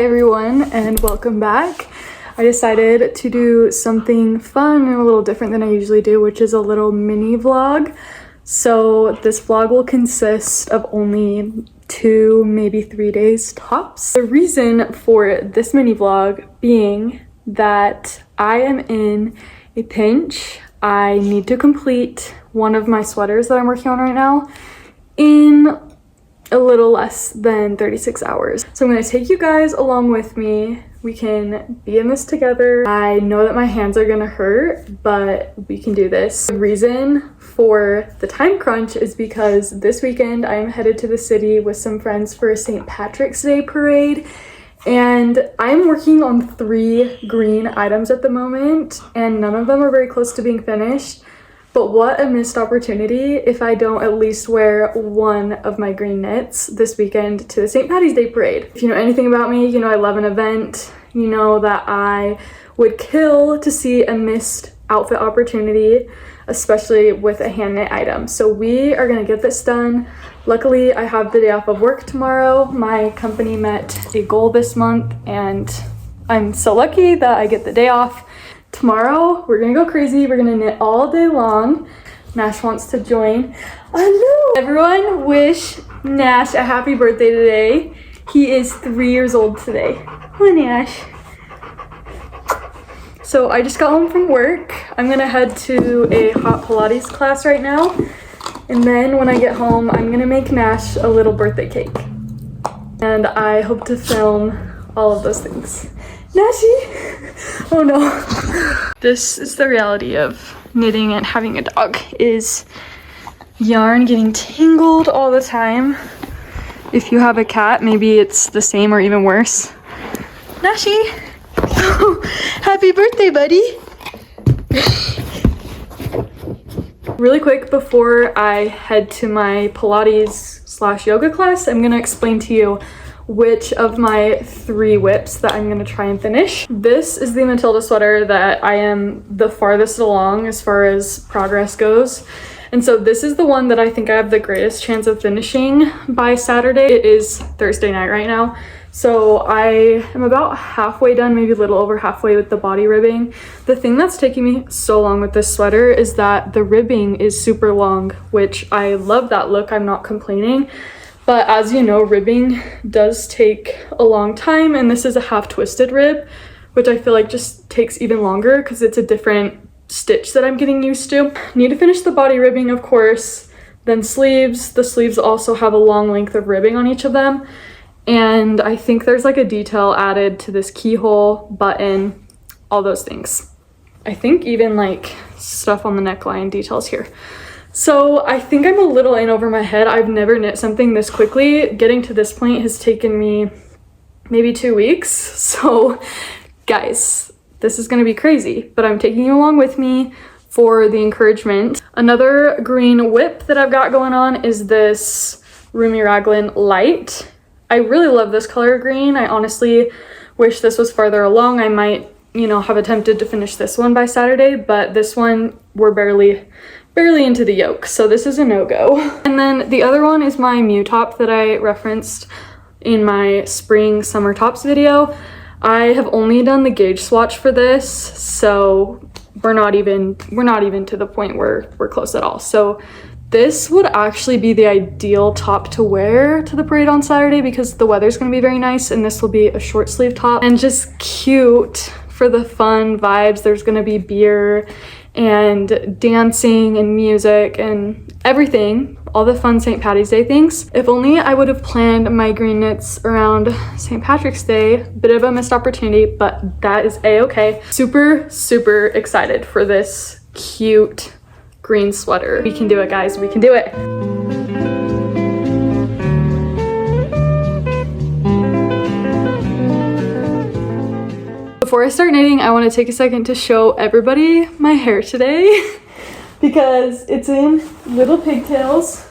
everyone, and welcome back. I decided to do something fun and a little different than I usually do, which is a little mini vlog. So this vlog will consist of only 2, maybe 3 days tops. The reason for this mini vlog being that I am in a pinch. I need to complete one of my sweaters that I'm working on right now in a little less than 36 hours. So I'm gonna take you guys along with me. We can be in this together. I know that my hands are gonna hurt, but we can do this. The reason for the time crunch is because this weekend I'm headed to the city with some friends for a St. Patrick's Day parade. And I'm working on 3 green items at the moment, and none of them are very close to being finished. But what a missed opportunity if I don't at least wear one of my green knits this weekend to the St. Patty's Day parade. If you know anything about me, you know I love an event. You know that I would kill to see a missed outfit opportunity, especially with a hand knit item. So we are gonna get this done. Luckily, I have the day off of work tomorrow. My company met a goal this month, and I'm so lucky that I get the day off. Tomorrow, we're gonna go crazy. We're gonna knit all day long. Nash wants to join. Oh no! Everyone wish Nash a happy birthday today. He is 3 years old today. Oh, Nash. So I just got home from work. I'm gonna head to a hot Pilates class right now. And then when I get home, I'm gonna make Nash a little birthday cake. And I hope to film all of those things. Nashi! Oh no. This is the reality of knitting and having a dog, is yarn getting tangled all the time. If you have a cat, maybe it's the same or even worse. Nashi! Oh, happy birthday, buddy! Really quick before I head to my Pilates/yoga class, I'm gonna explain to you which of my 3 whips that I'm gonna try and finish. This is the Mathilde sweater that I am the farthest along as far as progress goes. And so this is the one that I think I have the greatest chance of finishing by Saturday. It is Thursday night right now. So I am about halfway done, maybe a little over halfway with the body ribbing. The thing that's taking me so long with this sweater is that the ribbing is super long, which I love that look, I'm not complaining. But as you know, ribbing does take a long time, and this is a half twisted rib, which I feel like just takes even longer because it's a different stitch that I'm getting used to. Need to finish the body ribbing, of course, then sleeves. The sleeves also have a long length of ribbing on each of them. And I think there's like a detail added to this keyhole, button, all those things. I think even like stuff on the neckline details here. So I think I'm a little in over my head. I've never knit something this quickly. Getting to this point has taken me maybe 2 weeks. So guys, this is gonna be crazy, but I'm taking you along with me for the encouragement. Another green whip that I've got going on is this Rumi Raglan Light. I really love this color green. I honestly wish this was farther along. I might, you know, have attempted to finish this one by Saturday, but this one we're barely into the yoke, so this is a no-go. And then the other one is my Mew top that I referenced in my spring summer tops video. I have only done the gauge swatch for this, so we're not even to the point where we're close at all. So this would actually be the ideal top to wear to the parade on Saturday because the weather's gonna be very nice, and this will be a short sleeve top and just cute for the fun vibes. There's gonna be beer and dancing and music and everything, all the fun St. Patty's Day things. If only I would have planned my green knits around St. Patrick's Day. Bit of a missed opportunity, but that is a-okay. Super, super excited for this cute green sweater. We can do it, guys, we can do it. Before I start knitting, I want to take a second to show everybody my hair today because it's in little pigtails.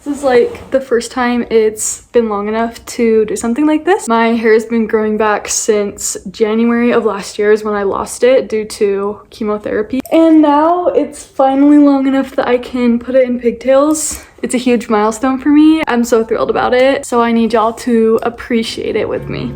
This is like the first time it's been long enough to do something like this. My hair has been growing back since January of last year is when I lost it due to chemotherapy. And now it's finally long enough that I can put it in pigtails. It's a huge milestone for me. I'm so thrilled about it. So I need y'all to appreciate it with me.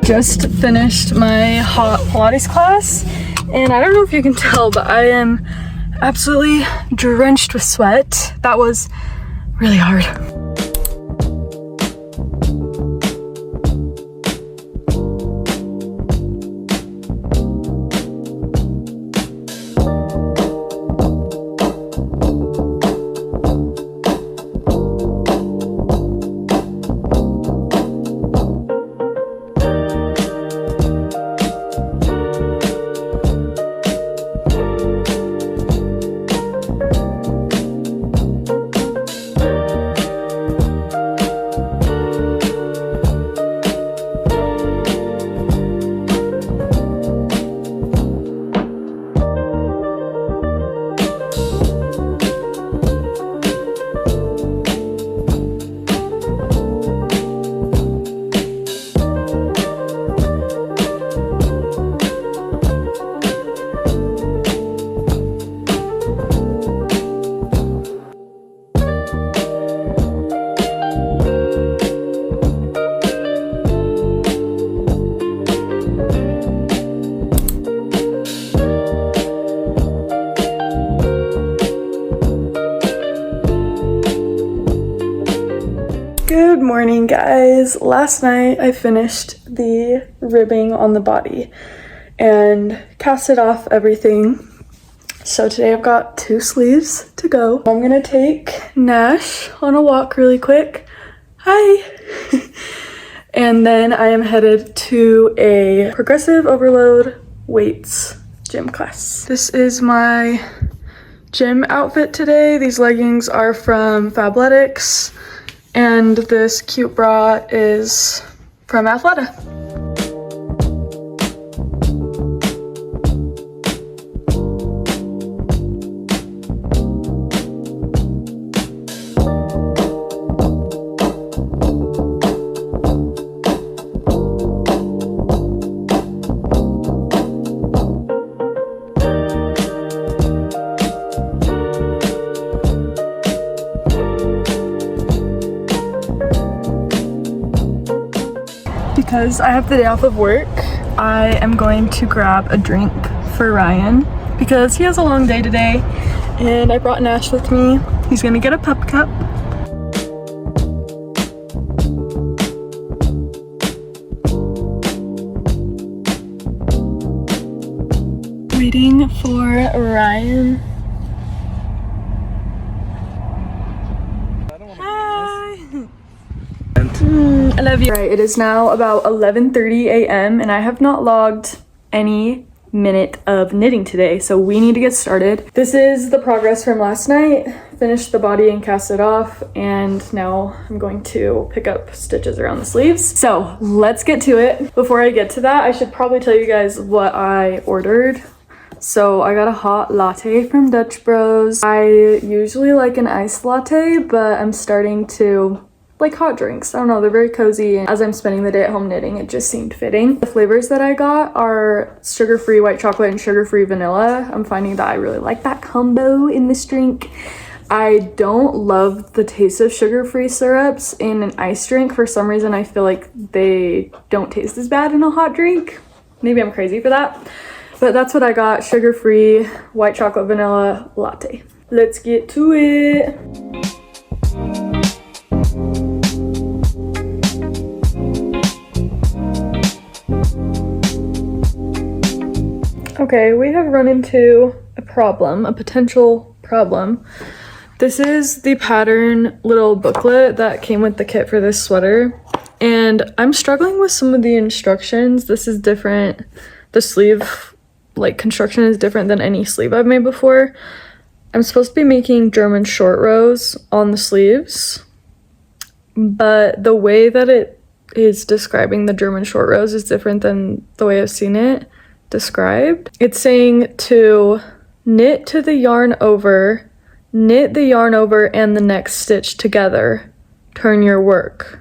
just finished my hot Pilates class, and I don't know if you can tell, but I am absolutely drenched with sweat. That was really hard. Good morning, guys. Last night I finished the ribbing on the body and casted off everything. So today I've got 2 sleeves to go. I'm gonna take Nash on a walk really quick. Hi! And then I am headed to a progressive overload weights gym class. This is my gym outfit today. These leggings are from Fabletics. And this cute bra is from Athleta. Because I have the day off of work, I am going to grab a drink for Ryan because he has a long day today, and I brought Nash with me. He's gonna get a pup cup. Waiting for Ryan. I love you. Right, it is now about 11:30 a.m. and I have not logged any minute of knitting today, so we need to get started. This is the progress from last night. Finished the body and cast it off, and now I'm going to pick up stitches around the sleeves. So let's get to it. Before I get to that, I should probably tell you guys what I ordered. So I got a hot latte from Dutch Bros. I usually like an iced latte, but I'm starting to like hot drinks. I don't know, they're very cozy, and as I'm spending the day at home knitting, it just seemed fitting. The flavors that I got are sugar-free white chocolate and sugar-free vanilla. I'm finding that I really like that combo in this drink. I don't love the taste of sugar-free syrups in an iced drink. For some reason, I feel like they don't taste as bad in a hot drink. Maybe I'm crazy for that. But that's what I got, sugar-free white chocolate vanilla latte. Let's get to it. Okay, we have run into a problem, a potential problem. This is the pattern little booklet that came with the kit for this sweater, and I'm struggling with some of the instructions. This is different. The sleeve, like, construction is different than any sleeve I've made before. I'm supposed to be making German short rows on the sleeves, but the way that it is describing the German short rows is different than the way I've seen it described. It's saying to knit the yarn over and the next stitch together. Turn your work.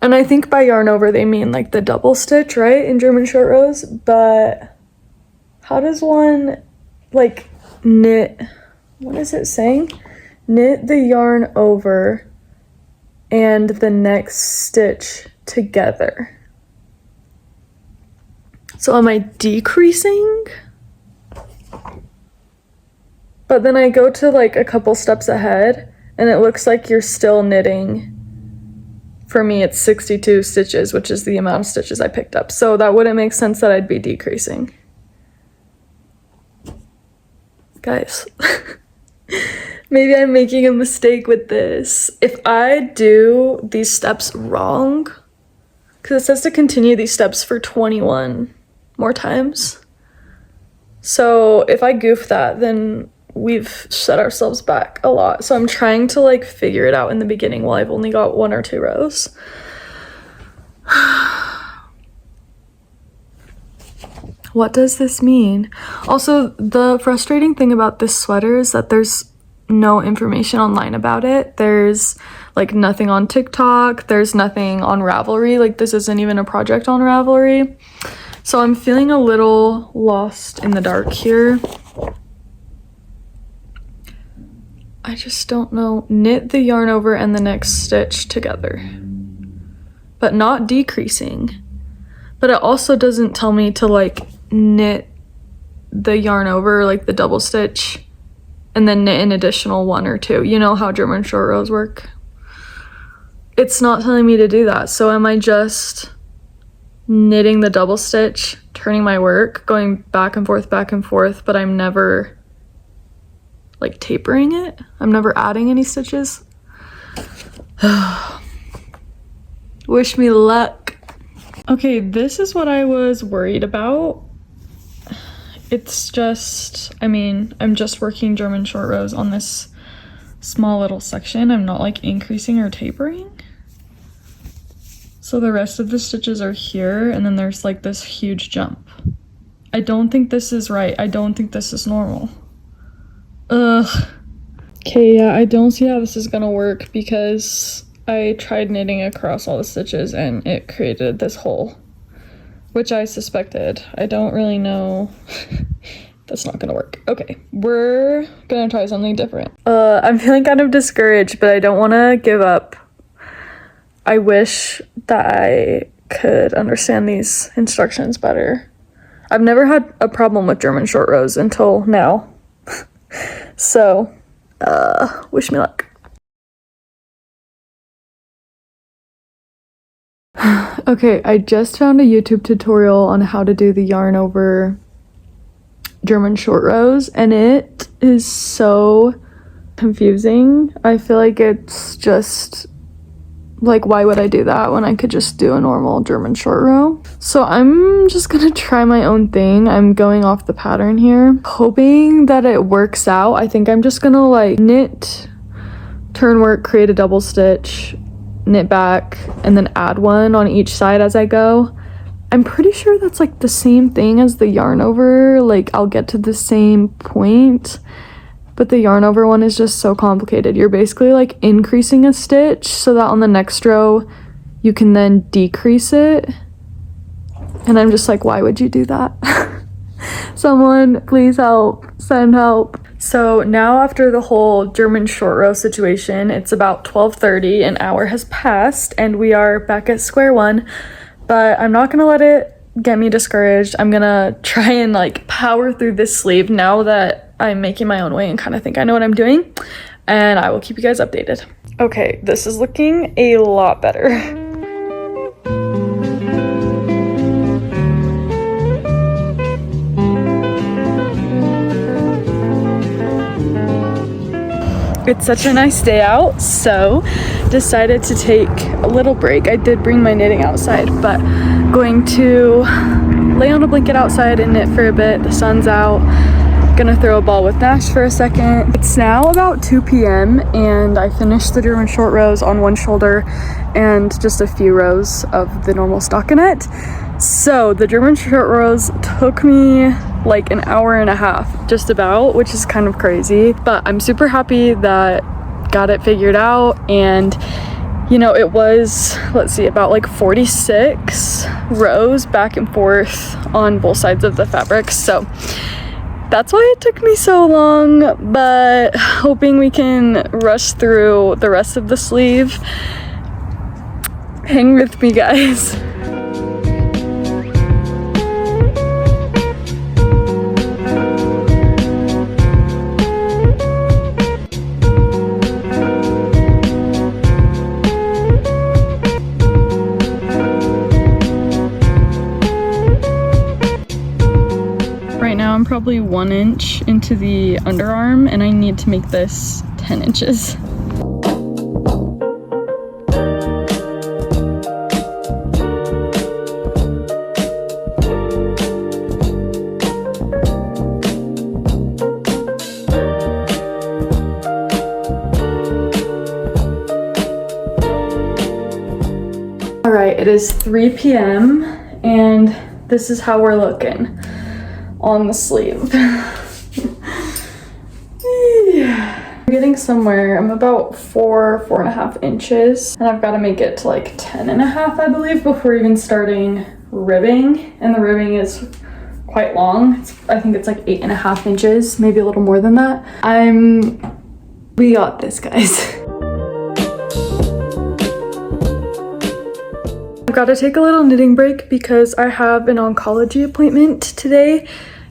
And I think by yarn over they mean like the double stitch, right, in German short rows, but how does one like knit, what is it saying? Knit the yarn over and the next stitch together. So am I decreasing? But then I go to like a couple steps ahead and it looks like you're still knitting. For me, it's 62 stitches, which is the amount of stitches I picked up. So that wouldn't make sense that I'd be decreasing. Guys, maybe I'm making a mistake with this. If I do these steps wrong, because it says to continue these steps for 21 more times. So if I goof that, then we've set ourselves back a lot. So I'm trying to like figure it out in the beginning while I've only got 1 or 2 rows. What does this mean? Also, the frustrating thing about this sweater is that there's no information online about it. There's like nothing on TikTok. There's nothing on Ravelry. Like this isn't even a project on Ravelry. So I'm feeling a little lost in the dark here. I just don't know. Knit the yarn over and the next stitch together, but not decreasing. But it also doesn't tell me to like knit the yarn over, like the double stitch, and then knit an additional 1 or 2. You know how German short rows work? It's not telling me to do that. So am I just knitting the double stitch, turning my work, going back and forth, but I'm never like tapering it? I'm never adding any stitches? Wish me luck. Okay, this is what I was worried about. It's just, I mean, I'm just working German short rows on this small little section. I'm not like increasing or tapering. So the rest of the stitches are here, and then there's like this huge jump. I don't think this is right. I don't think this is normal. Ugh. Okay, yeah, I don't see how this is gonna work because I tried knitting across all the stitches and it created this hole, which I suspected. I don't really know. That's not gonna work. Okay, we're gonna try something different. I'm feeling kind of discouraged, but I don't want to give up. I wish that I could understand these instructions better. I've never had a problem with German short rows until now. So, wish me luck. Okay, I just found a YouTube tutorial on how to do the yarn over German short rows, and it is so confusing. I feel like it's just like, why would I do that when I could just do a normal German short row? So I'm just gonna try my own thing. I'm going off the pattern here, hoping that it works out. I think I'm just gonna like knit, turn work, create a double stitch, knit back, and then add 1 on each side as I go. I'm pretty sure that's like the same thing as the yarn over. Like I'll get to the same point, but the yarn over one is just so complicated. You're basically like increasing a stitch so that on the next row you can then decrease it. And I'm just like, why would you do that? Someone please help, send help. So now after the whole German short row situation, it's about 12:30, an hour has passed, and we are back at square one. But I'm not gonna let it get me discouraged. I'm gonna try and like power through this sleeve now that I'm making my own way and kind of think I know what I'm doing, and I will keep you guys updated. Okay, this is looking a lot better. It's such a nice day out, so decided to take a little break. I did bring my knitting outside, but going to lay on a blanket outside and knit for a bit. The sun's out. Gonna throw a ball with Nash for a second. It's now about 2 p.m. and I finished the German short rows on one shoulder and just a few rows of the normal stockinette. So the German short rows took me like an hour and a half, just about, which is kind of crazy, but I'm super happy that got it figured out. And you know, it was, let's see, about like 46 rows back and forth on both sides of the fabric, so that's why it took me so long, but hoping we can rush through the rest of the sleeve. Hang with me, guys. Right now I'm probably 1 inch into the underarm and I need to make this 10 inches. All right, it is 3 p.m. and this is how we're looking on the sleeve. We're getting somewhere. I'm about 4.5 inches, and I've got to make it to like 10.5, I believe, before even starting ribbing. And the ribbing is quite long. I think it's like 8.5 inches, maybe a little more than that. We got this, guys. I've got to take a little knitting break because I have an oncology appointment today.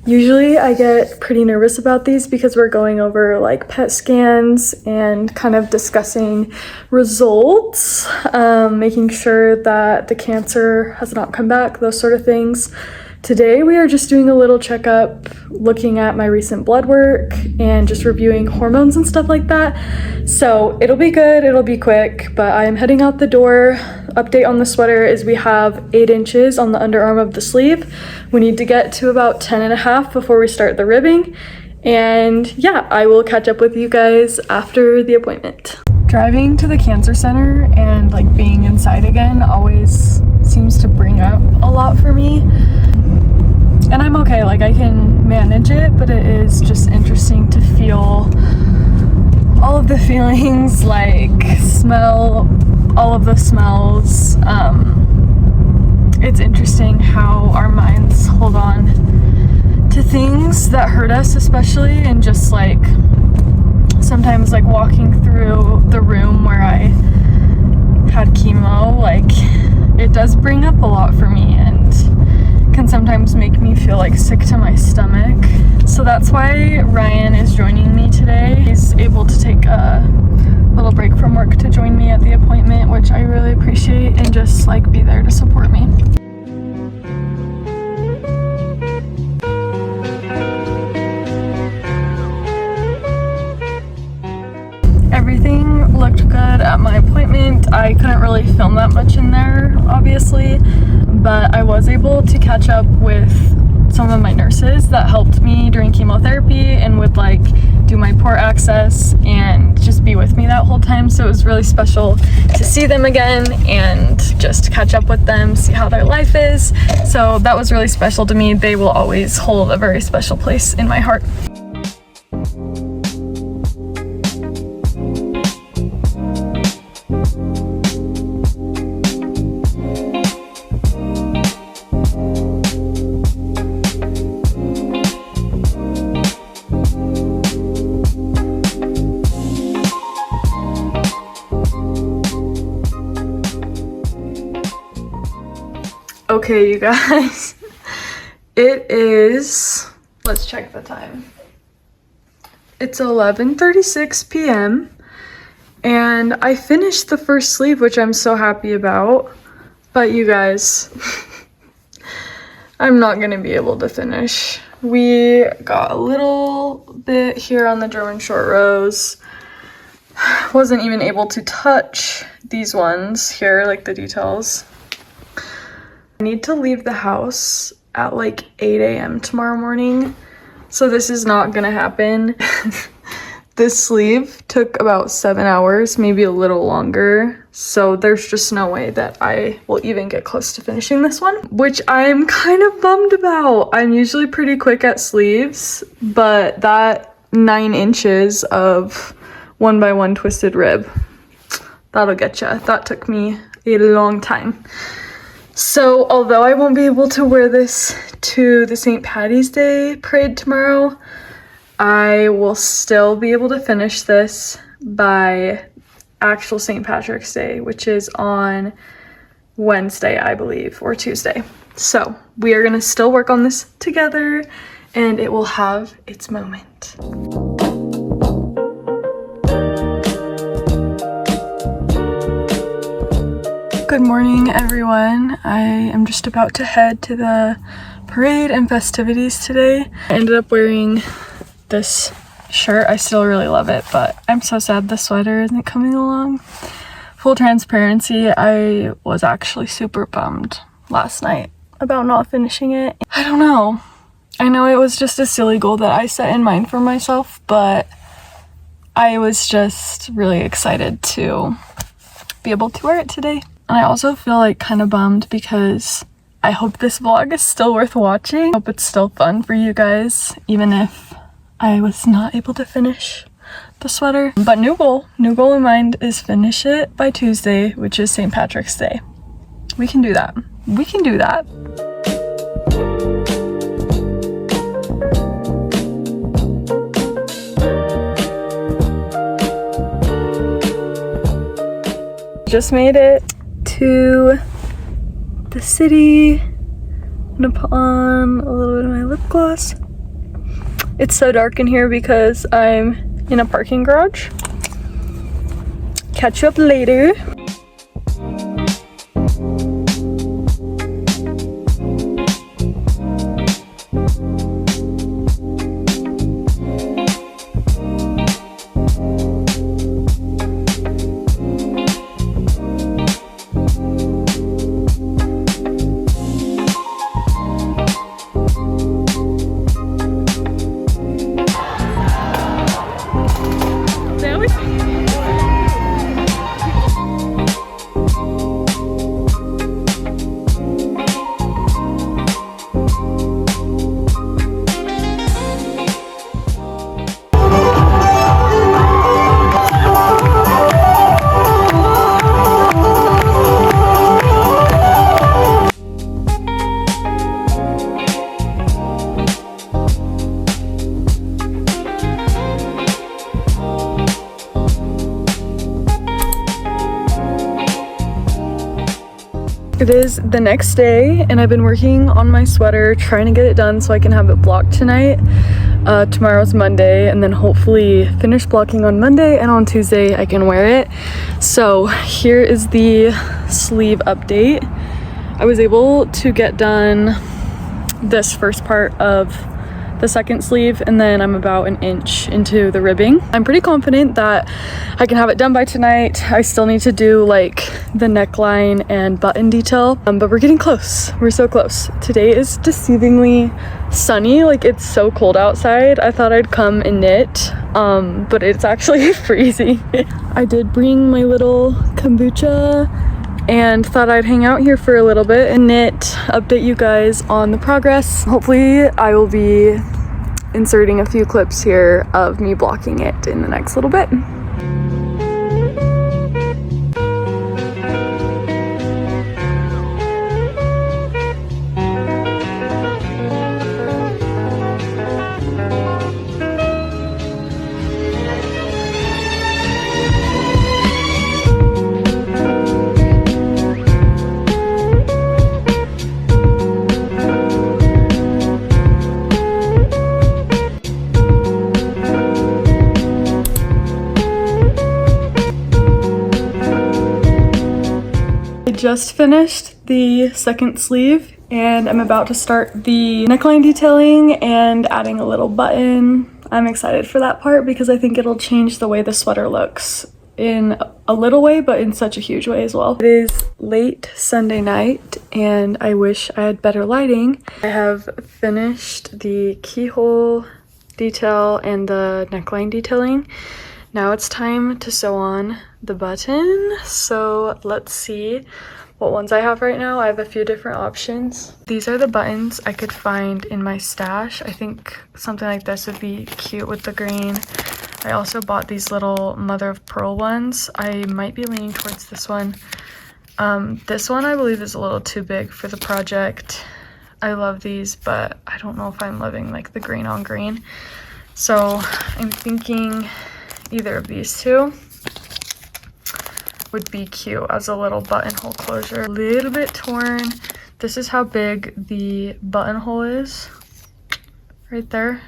Usually I get pretty nervous about these because we're going over like PET scans and kind of discussing results, making sure that the cancer has not come back, those sort of things. Today we are just doing a little checkup, looking at my recent blood work and just reviewing hormones and stuff like that. So it'll be good, it'll be quick, but I am heading out the door. Update on the sweater is we have 8 inches on the underarm of the sleeve. We need to get to about 10.5 before we start the ribbing. And yeah, I will catch up with you guys after the appointment. Driving to the cancer center and like being inside again always seems to bring up a lot for me. And I'm okay, like I can manage it, but it is just interesting to feel all of the feelings, like smell all of the smells. It's interesting how our minds hold on to things that hurt us, especially, and just like sometimes like walking through the room where I had chemo, like it does bring up a lot for me and can sometimes make me feel like sick to my stomach. So that's why Ryan is joining me today. He's able to take a little break from work to join me at the appointment, which I really appreciate, and just like be there to support me. Everything looked good at my appointment. I couldn't really film that much in there, obviously, but I was able to catch up with some of my nurses that helped me during chemotherapy and would like do my port access and just be with me that whole time. So it was really special to see them again and just catch up with them, see how their life is. So that was really special to me. They will always hold a very special place in my heart. Okay, you guys, it is, let's check the time. It's 11:36 p.m. and I finished the first sleeve, which I'm so happy about, but you guys, I'm not gonna be able to finish. We got a little bit here on the German short rows. Wasn't even able to touch these ones here, like the details. I need to leave the house at like 8 a.m. tomorrow morning, so this is not gonna happen. This sleeve took about 7 hours, maybe a little longer, so there's just no way that I will even get close to finishing this one, which I'm kind of bummed about. I'm usually pretty quick at sleeves, but that 9 inches of 1x1 twisted rib, that'll get ya. That took me a long time. So although I won't be able to wear this to the St. Patty's Day parade tomorrow, I will still be able to finish this by actual St. Patrick's Day, which is on Wednesday, I believe, or Tuesday. So we are gonna still work on this together and it will have its moment. Good morning, everyone. I am just about to head to the parade and festivities today. I ended up wearing this shirt. I still really love it, but I'm so sad the sweater isn't coming along. Full transparency, I was actually super bummed last night about not finishing it. I don't know. I know it was just a silly goal that I set in mind for myself, but I was just really excited to be able to wear it today. And I also feel like kind of bummed because I hope this vlog is still worth watching. I hope it's still fun for you guys, even if I was not able to finish the sweater. But new goal in mind is finish it by Tuesday, which is St. Patrick's Day. We can do that. We can do that. Just made it to the city. I'm gonna put on a little bit of my lip gloss. It's so dark in here because I'm in a parking garage. Catch you up later. It is the next day and I've been working on my sweater, trying to get it done so I can have it blocked tonight. Tomorrow's Monday, and then hopefully finish blocking on Monday, and on Tuesday I can wear it. So here is the sleeve update. I was able to get done this first part of the second sleeve, and then I'm about an inch into the ribbing. I'm pretty confident that I can have it done by tonight. I still need to do like the neckline and button detail, but we're getting close. We're so close. Today is deceivingly sunny. Like, it's so cold outside. I thought I'd come and knit, but it's actually freezing. I did bring my little kombucha and thought I'd hang out here for a little bit and knit, update you guys on the progress. Hopefully I will be inserting a few clips here of me blocking it in the next little bit. Just finished the second sleeve and I'm about to start the neckline detailing and adding a little button. I'm excited for that part because I think it'll change the way the sweater looks in a little way, but in such a huge way as well. It is late Sunday night and I wish I had better lighting. I have finished the keyhole detail and the neckline detailing. Now it's time to sew on the button. So let's see what ones I have right now. I have a few different options. These are the buttons I could find in my stash. I think something like this would be cute with the green. I also bought these little mother of pearl ones. I might be leaning towards this one. This one I believe is a little too big for the project. I love these, but I don't know if I'm loving like the green on green. So I'm thinking either of these two. would be cute as a little buttonhole closure. A little bit torn. This is how big the buttonhole is, right there.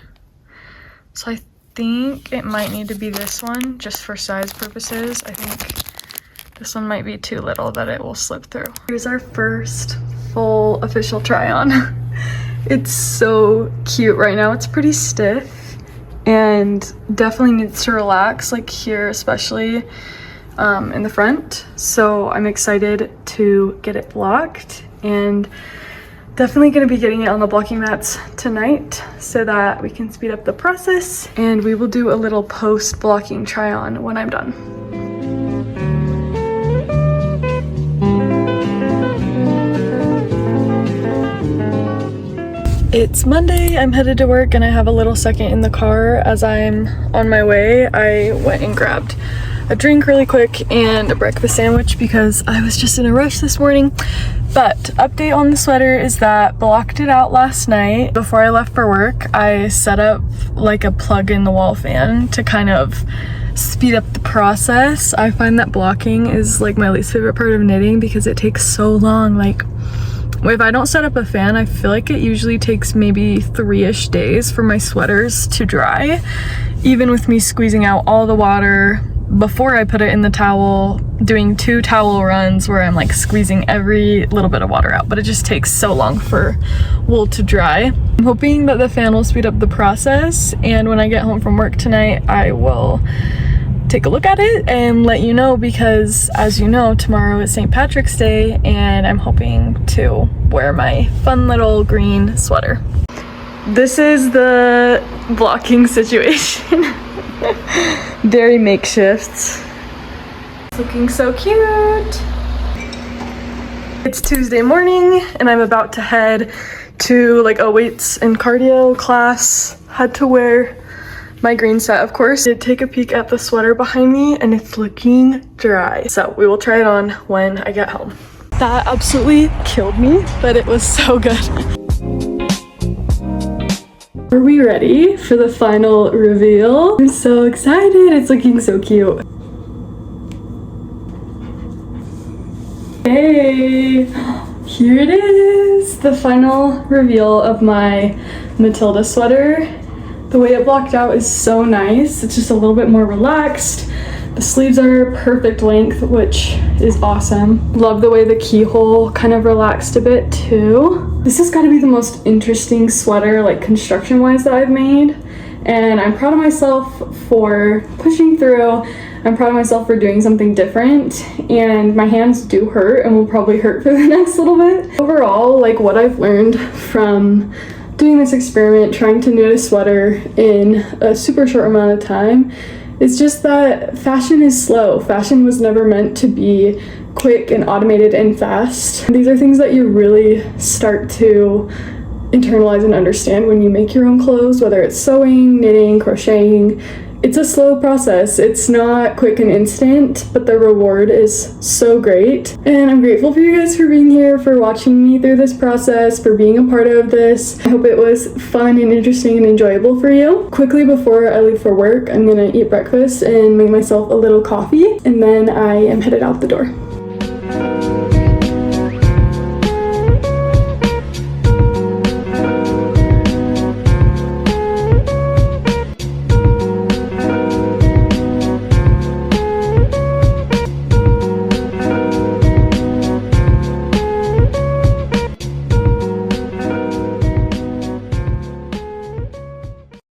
So I think it might need to be this one just for size purposes. I think this one might be too little that it will slip through. Here's our first full official try on. It's so cute right now. It's pretty stiff and definitely needs to relax, like here especially in the front. So I'm excited to get it blocked, and definitely going to be getting it on the blocking mats tonight so that we can speed up the process, and we will do a little post blocking try on when I'm done. It's Monday, I'm headed to work, and I have a little second in the car. As I'm on my way, I went and grabbed a drink really quick and a breakfast sandwich because I was just in a rush this morning. But update on the sweater is that blocked it out last night. Before I left for work, I set up like a plug in the wall fan to kind of speed up the process. I find that blocking is like my least favorite part of knitting because it takes so long. Like, if I don't set up a fan, I feel like it usually takes maybe 3-ish days for my sweaters to dry, even with me squeezing out all the water before I put it in the towel, doing 2 towel runs where I'm like squeezing every little bit of water out, but it just takes so long for wool to dry. I'm hoping that the fan will speed up the process, and when I get home from work tonight, I will take a look at it and let you know, because as you know, tomorrow is St. Patrick's Day and I'm hoping to wear my fun little green sweater. This is the blocking situation. Very makeshift. It's looking so cute. It's Tuesday morning and I'm about to head to like a weights and cardio class. Had to wear my green set, of course. Did take a peek at the sweater behind me and it's looking dry. So we will try it on when I get home. That absolutely killed me, but it was so good. Are we ready for the final reveal? I'm so excited. It's looking so cute. Hey, here it is. The final reveal of my Mathilde sweater. The way it blocked out is so nice. It's just a little bit more relaxed. The sleeves are perfect length, which is awesome. Love the way the keyhole kind of relaxed a bit too. This has got to be the most interesting sweater, like construction-wise, that I've made. And I'm proud of myself for pushing through. I'm proud of myself for doing something different. And my hands do hurt and will probably hurt for the next little bit. Overall, like what I've learned from doing this experiment, trying to knit a sweater in a super short amount of time, it's just that fashion is slow. Fashion was never meant to be quick and automated and fast. These are things that you really start to internalize and understand when you make your own clothes, whether it's sewing, knitting, crocheting. It's a slow process. It's not quick and instant, but the reward is so great. And I'm grateful for you guys for being here, for watching me through this process, for being a part of this. I hope it was fun and interesting and enjoyable for you. Quickly before I leave for work, I'm gonna eat breakfast and make myself a little coffee, and then I am headed out the door.